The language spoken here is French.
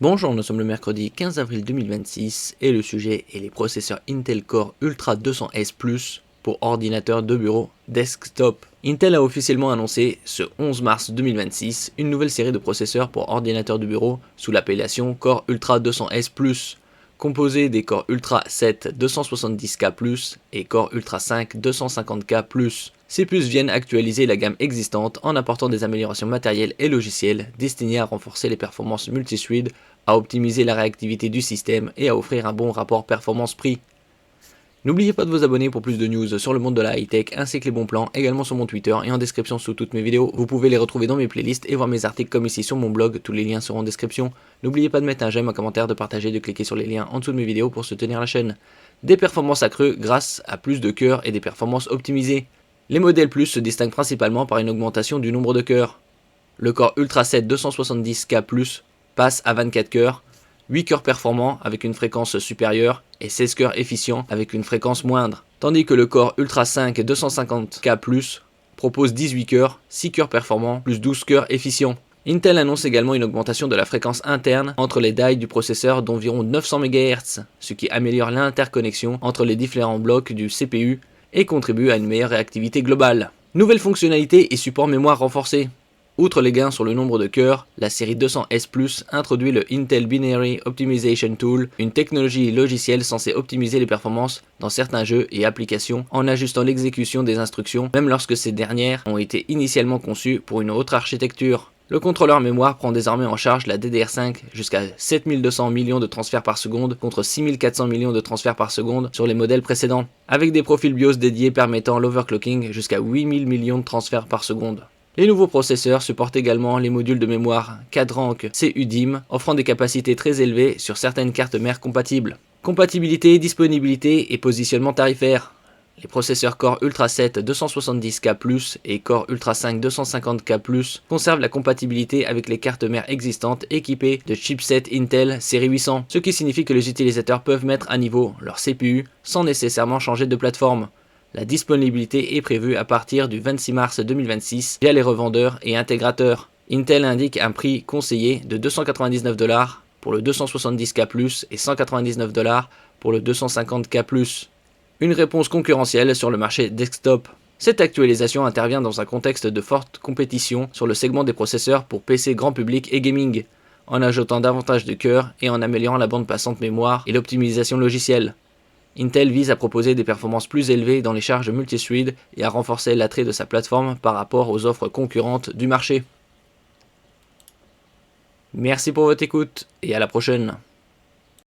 Bonjour, nous sommes le mercredi 15 avril 2026 et le sujet est les processeurs Intel Core Ultra 200S Plus pour ordinateurs de bureau desktop. Intel a officiellement annoncé ce 11 mars 2026 une nouvelle série de processeurs pour ordinateurs de bureau sous l'appellation Core Ultra 200S Plus, composée des Core Ultra 7 270K+, et Core Ultra 5 250K+. Ces puces viennent actualiser la gamme existante en apportant des améliorations matérielles et logicielles destinées à renforcer les performances multithread, à optimiser la réactivité du système et à offrir un bon rapport performance-prix. N'oubliez pas de vous abonner pour plus de news sur le monde de la high-tech ainsi que les bons plans, également sur mon Twitter et en description sous toutes mes vidéos. Vous pouvez les retrouver dans mes playlists et voir mes articles comme ici sur mon blog, tous les liens seront en description. N'oubliez pas de mettre un j'aime, un commentaire, de partager, de cliquer sur les liens en dessous de mes vidéos pour soutenir la chaîne. Des performances accrues grâce à plus de cœurs et des performances optimisées. Les modèles Plus se distinguent principalement par une augmentation du nombre de cœurs. Le Core Ultra 7 270K+, passe à 24 cœurs, 8 cœurs performants avec une fréquence supérieure et 16 cœurs efficients avec une fréquence moindre, tandis que le Core Ultra 5 250K+, propose 18 cœurs, 6 cœurs performants plus 12 cœurs efficients. Intel annonce également une augmentation de la fréquence interne entre les die du processeur d'environ 900 MHz, ce qui améliore l'interconnexion entre les différents blocs du CPU et contribue à une meilleure réactivité globale. Nouvelle fonctionnalité et support mémoire renforcé. Outre les gains sur le nombre de cœurs, la série 200S Plus introduit le Intel Binary Optimization Tool, une technologie logicielle censée optimiser les performances dans certains jeux et applications en ajustant l'exécution des instructions, même lorsque ces dernières ont été initialement conçues pour une autre architecture. Le contrôleur mémoire prend désormais en charge la DDR5 jusqu'à 7200 millions de transferts par seconde contre 6400 millions de transferts par seconde sur les modèles précédents, avec des profils BIOS dédiés permettant l'overclocking jusqu'à 8000 millions de transferts par seconde. Les nouveaux processeurs supportent également les modules de mémoire Quadrank CUDIM, offrant des capacités très élevées sur certaines cartes mères compatibles. Compatibilité, disponibilité et positionnement tarifaire. Les processeurs Core Ultra 7 270K+, et Core Ultra 5 250K+, conservent la compatibilité avec les cartes mères existantes équipées de chipset Intel série 800, ce qui signifie que les utilisateurs peuvent mettre à niveau leur CPU sans nécessairement changer de plateforme. La disponibilité est prévue à partir du 26 mars 2026 via les revendeurs et intégrateurs. Intel indique un prix conseillé de 299$ pour le 270K+, et 199$ pour le 250K+. Une réponse concurrentielle sur le marché desktop. Cette actualisation intervient dans un contexte de forte compétition sur le segment des processeurs pour PC grand public et gaming, en ajoutant davantage de cœurs et en améliorant la bande passante mémoire et l'optimisation logicielle. Intel vise à proposer des performances plus élevées dans les charges multithread et à renforcer l'attrait de sa plateforme par rapport aux offres concurrentes du marché. Merci pour votre écoute et à la prochaine.